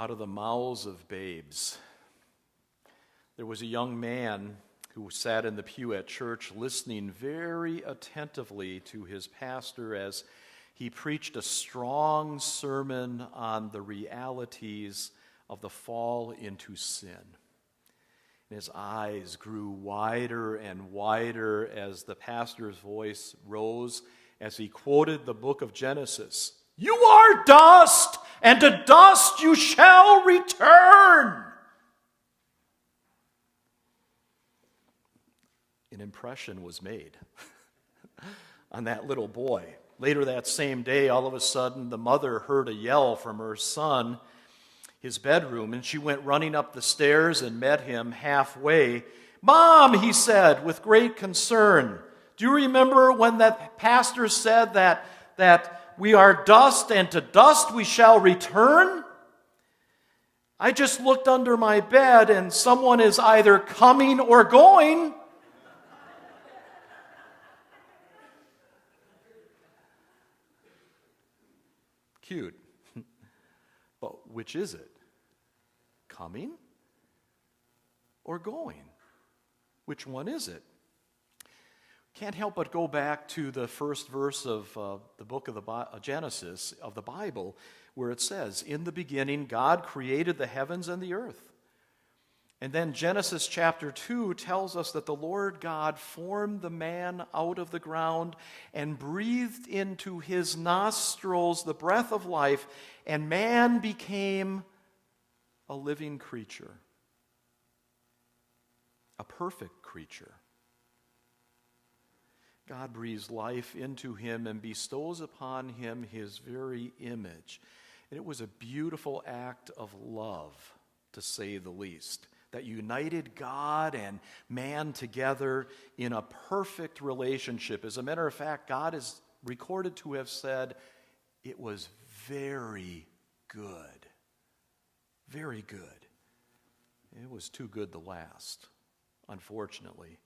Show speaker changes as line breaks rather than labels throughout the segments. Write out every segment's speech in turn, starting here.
out of the mouths of babes. There was a young man who sat in the pew at church listening very attentively to his pastor as he preached a strong sermon on the realities of the fall into sin. And his eyes grew wider and wider as the pastor's voice rose as he quoted the book of Genesis. "You are dust, and to dust you shall return." An impression was made on that little boy. Later that same day, all of a sudden, the mother heard a yell from her son, his bedroom, and she went running up the stairs and met him halfway. "Mom," he said with great concern, "do you remember when that pastor said that we are dust and to dust we shall return? I just looked under my bed and someone is either coming or going." Cute. But which is it? Coming or going? Which one is it? Can't help but go back to the first verse of the book of Genesis of the Bible, where it says, "In the beginning God created the heavens and the earth." And then Genesis chapter 2 tells us that the Lord God formed the man out of the ground and breathed into his nostrils the breath of life, and man became a living creature, a perfect creature. God breathes life into him and bestows upon him his very image. And it was a beautiful act of love, to say the least, that united God and man together in a perfect relationship. As a matter of fact, God is recorded to have said, "It was very good." Very good. It was too good to last, unfortunately,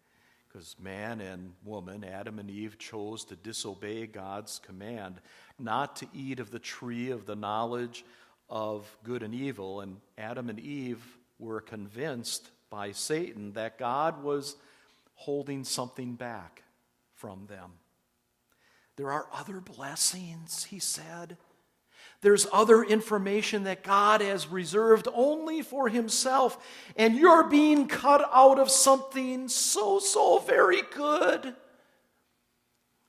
because man and woman, Adam and Eve, chose to disobey God's command not to eat of the tree of the knowledge of good and evil, and Adam and Eve were convinced by Satan that God was holding something back from them. There are other blessings, he said. There's other information that God has reserved only for himself, and you're being cut out of something so very good.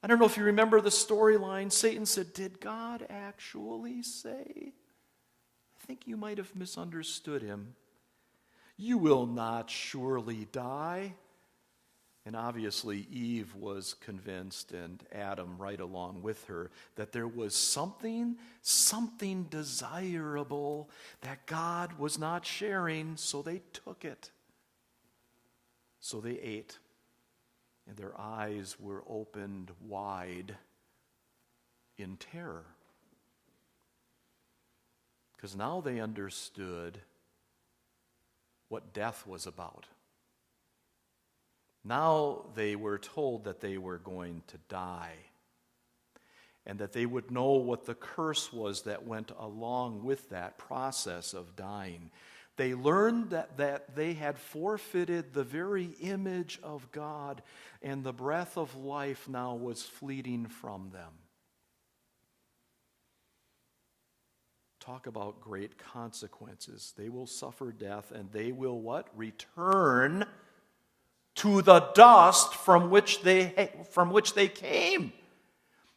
I don't know if you remember the storyline. Satan said, "Did God actually say?" I think you might have misunderstood him. "You will not surely die." And obviously Eve was convinced, and Adam right along with her, that there was something desirable that God was not sharing, so they took it. So they ate, and their eyes were opened wide in terror. Because now they understood what death was about. Now they were told that they were going to die, and that they would know what the curse was that went along with that process of dying. They learned that they had forfeited the very image of God, and the breath of life now was fleeting from them. Talk about great consequences. They will suffer death, and they will what? Return to the dust from which they came.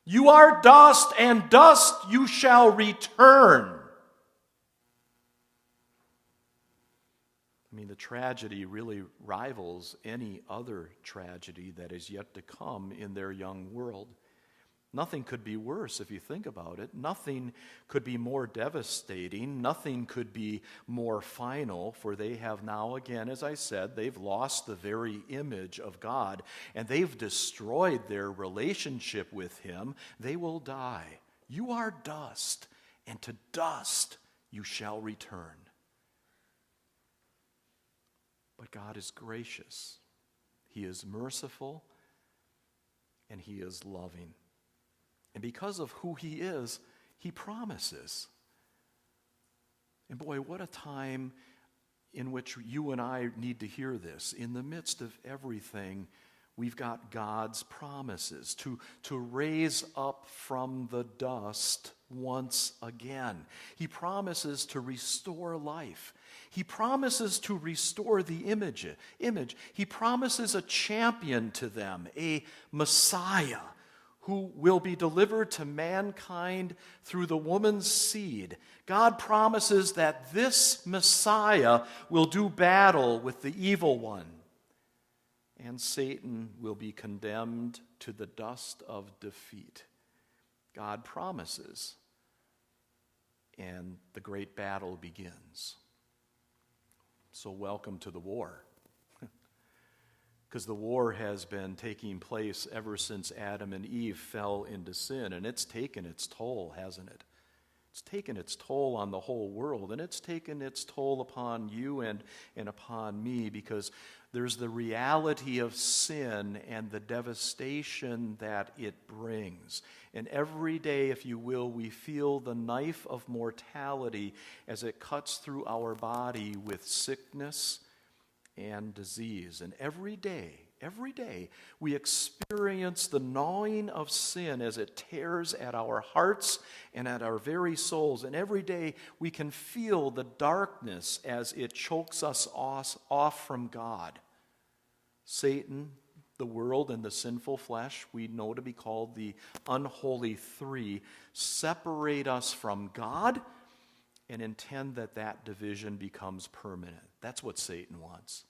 You are dust, and dust you shall return. I mean, the tragedy really rivals any other tragedy that is yet to come in their young world. Nothing could be worse if you think about it. Nothing could be more devastating. Nothing could be more final, for they have now, again, as I said, they've lost the very image of God, and they've destroyed their relationship with him. They will die. You are dust, and to dust you shall return. But God is gracious. He is merciful, and he is loving. And because of who he is, he promises. And boy, what a time in which you and I need to hear this. In the midst of everything, we've got God's promises to raise up from the dust once again. He promises to restore life. He promises to restore the image. He promises a champion to them, a Messiah who will be delivered to mankind through the woman's seed. God promises that this Messiah will do battle with the evil one, and Satan will be condemned to the dust of defeat. God promises, and the great battle begins. So welcome to the war. Because the war has been taking place ever since Adam and Eve fell into sin, and it's taken its toll, hasn't it? It's taken its toll on the whole world, and it's taken its toll upon you and upon me, because there's the reality of sin and the devastation that it brings. And every day, if you will, we feel the knife of mortality as it cuts through our body with sickness and disease. And every day, we experience the gnawing of sin as it tears at our hearts and at our very souls. And every day, we can feel the darkness as it chokes us off from God. Satan, the world, and the sinful flesh, we know to be called the unholy three, separate us from God and intend that division becomes permanent. That's what Satan wants.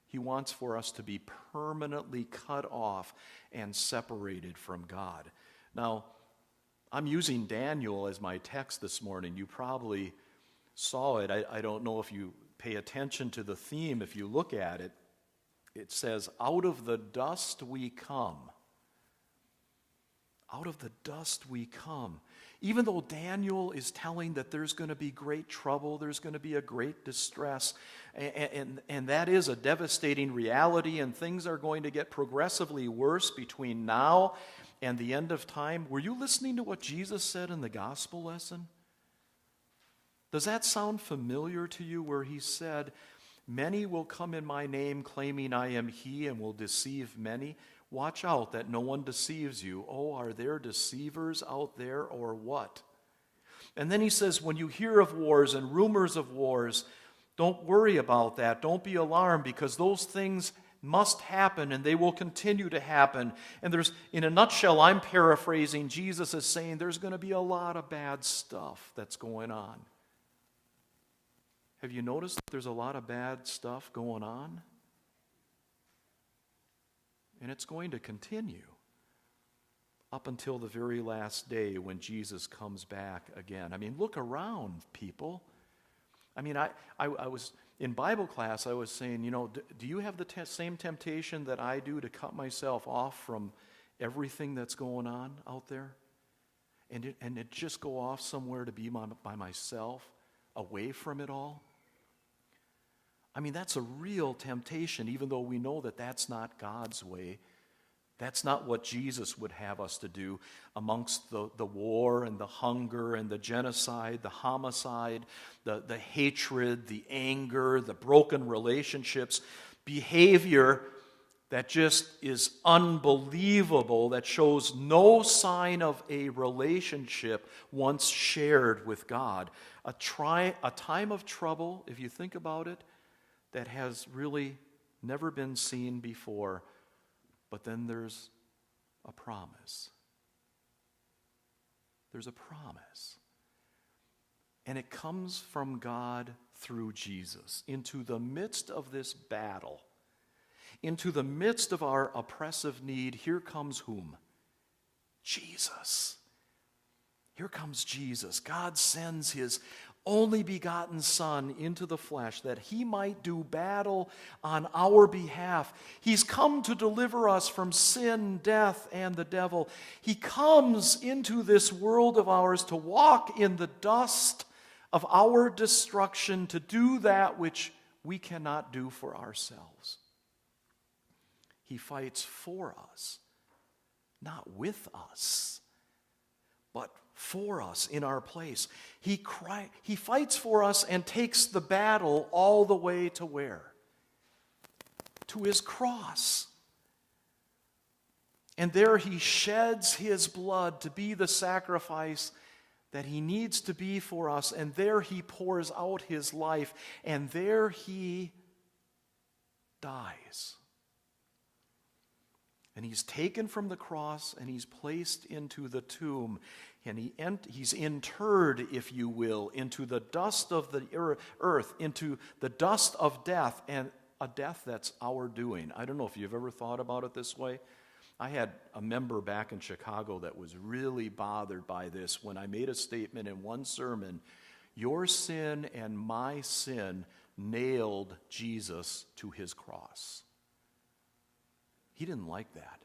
He wants for us to be permanently cut off and separated from God. Now, I'm using Daniel as my text this morning. You probably saw it. I don't know if you pay attention to the theme. If you look at it, it says, out of the dust we come. Out of the dust we come. Even though Daniel is telling that there's going to be great trouble, there's going to be a great distress, and that is a devastating reality, and things are going to get progressively worse between now and the end of time. Were you listening to what Jesus said in the gospel lesson? Does that sound familiar to you, where he said, many will come in my name claiming I am he and will deceive many? Watch out that no one deceives you. Oh, are there deceivers out there or what? And then he says, when you hear of wars and rumors of wars, don't worry about that. Don't be alarmed, because those things must happen and they will continue to happen. And in a nutshell, I'm paraphrasing, Jesus is saying there's going to be a lot of bad stuff that's going on. Have you noticed that there's a lot of bad stuff going on? And it's going to continue up until the very last day when Jesus comes back again. I mean, look around, people. I mean, I was in Bible class, I was saying, do you have the same temptation that I do to cut myself off from everything that's going on out there? And it just go off somewhere to be by myself, away from it all? I mean, that's a real temptation, even though we know that that's not God's way. That's not what Jesus would have us to do amongst the war and the hunger and the genocide, the homicide, the hatred, the anger, the broken relationships, behavior that just is unbelievable, that shows no sign of a relationship once shared with God. A time of trouble, if you think about it, that has really never been seen before. But then there's a promise. There's a promise. And it comes from God through Jesus. Into the midst of this battle, into the midst of our oppressive need, here comes whom? Jesus. Here comes Jesus. God sends his only begotten Son into the flesh that he might do battle on our behalf. He's come to deliver us from sin, death, and the devil. He comes into this world of ours to walk in the dust of our destruction, to do that which we cannot do for ourselves. He fights for us, not with us. but for us in our place. He fights for us and takes the battle all the way to where? To his cross. And there he sheds his blood to be the sacrifice that he needs to be for us. And there he pours out his life. And there he dies. And he's taken from the cross and he's placed into the tomb. And he's interred, if you will, into the dust of the earth, into the dust of death, and a death that's our doing. I don't know if you've ever thought about it this way. I had a member back in Chicago that was really bothered by this when I made a statement in one sermon, your sin and my sin nailed Jesus to his cross. He didn't like that.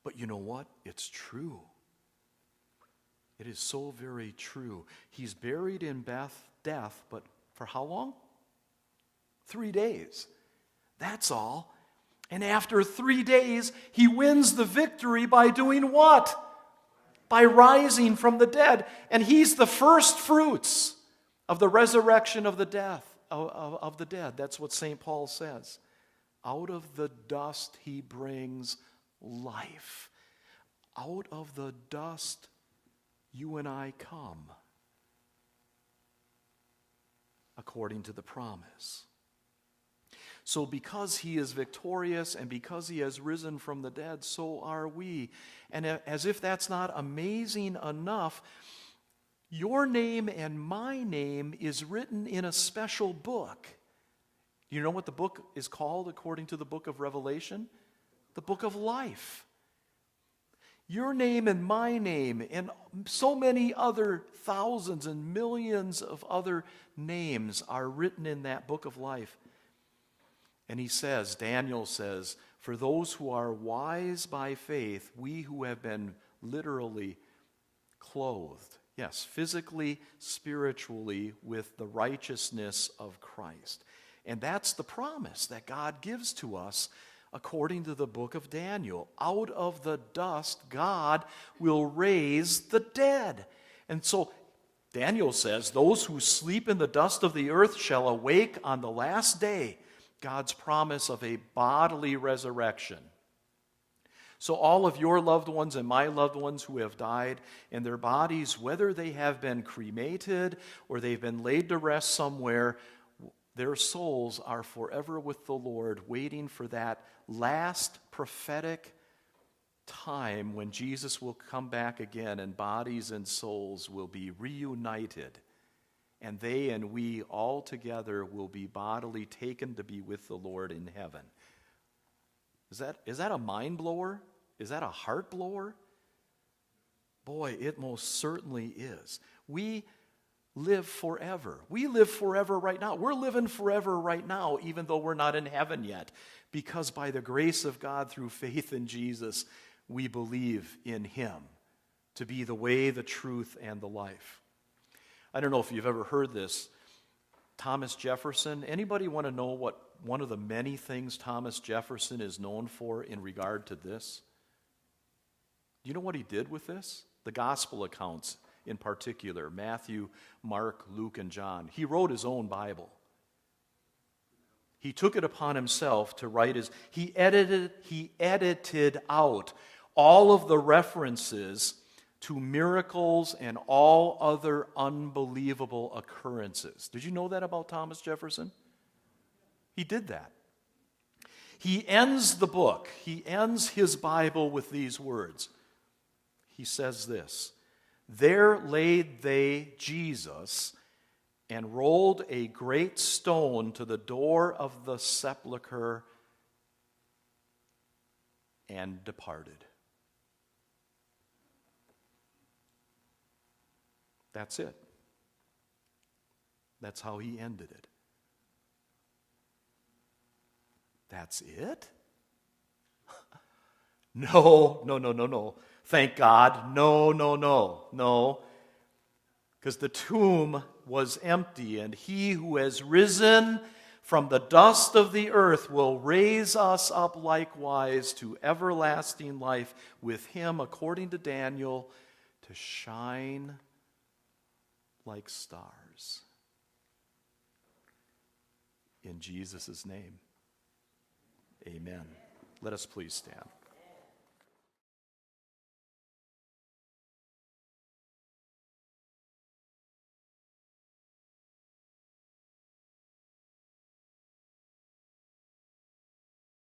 But you know what? It's true. It is so very true. He's buried in death, but for how long? 3 days. That's all. And after 3 days, he wins the victory by doing what? By rising from the dead. And he's the first fruits of the resurrection of the dead. That's what St. Paul says. Out of the dust he brings life. Out of the dust you and I come, according to the promise. So because he is victorious and because he has risen from the dead, so are we. And as if that's not amazing enough, your name and my name is written in a special book. Do you know what the book is called according to the book of Revelation? The book of life. Your name and my name and so many other thousands and millions of other names are written in that book of life. And he says, Daniel says, for those who are wise by faith, we who have been literally clothed, yes, physically, spiritually, with the righteousness of Christ. And that's the promise that God gives to us according to the book of Daniel. Out of the dust, God will raise the dead. And so Daniel says, those who sleep in the dust of the earth shall awake on the last day. God's promise of a bodily resurrection. So all of your loved ones and my loved ones who have died, and their bodies, whether they have been cremated or they've been laid to rest somewhere, their souls are forever with the Lord, waiting for that last prophetic time when Jesus will come back again and bodies and souls will be reunited. And they and we all together will be bodily taken to be with the Lord in heaven. Is that a mind blower? Is that a heart blower? Boy, it most certainly is. We live forever. We live forever right now. We're living forever right now, even though we're not in heaven yet. Because by the grace of God through faith in Jesus, we believe in him to be the way, the truth, and the life. I don't know if you've ever heard this. Thomas Jefferson. Anybody want to know what one of the many things Thomas Jefferson is known for in regard to this? Do you know what he did with this? The gospel accounts in particular, Matthew, Mark, Luke, and John. He wrote his own Bible. He took it upon himself to write he edited out all of the references to miracles and all other unbelievable occurrences. Did you know that about Thomas Jefferson? He did that. He ends the book, he ends his Bible with these words. He says this, there laid they Jesus and rolled a great stone to the door of the sepulchre and departed. That's it. That's how he ended it. That's it? No. Thank God. No. Because the tomb was empty, and he who has risen from the dust of the earth will raise us up likewise to everlasting life with him, according to Daniel, to shine like stars. In Jesus' name, amen. Let us please stand.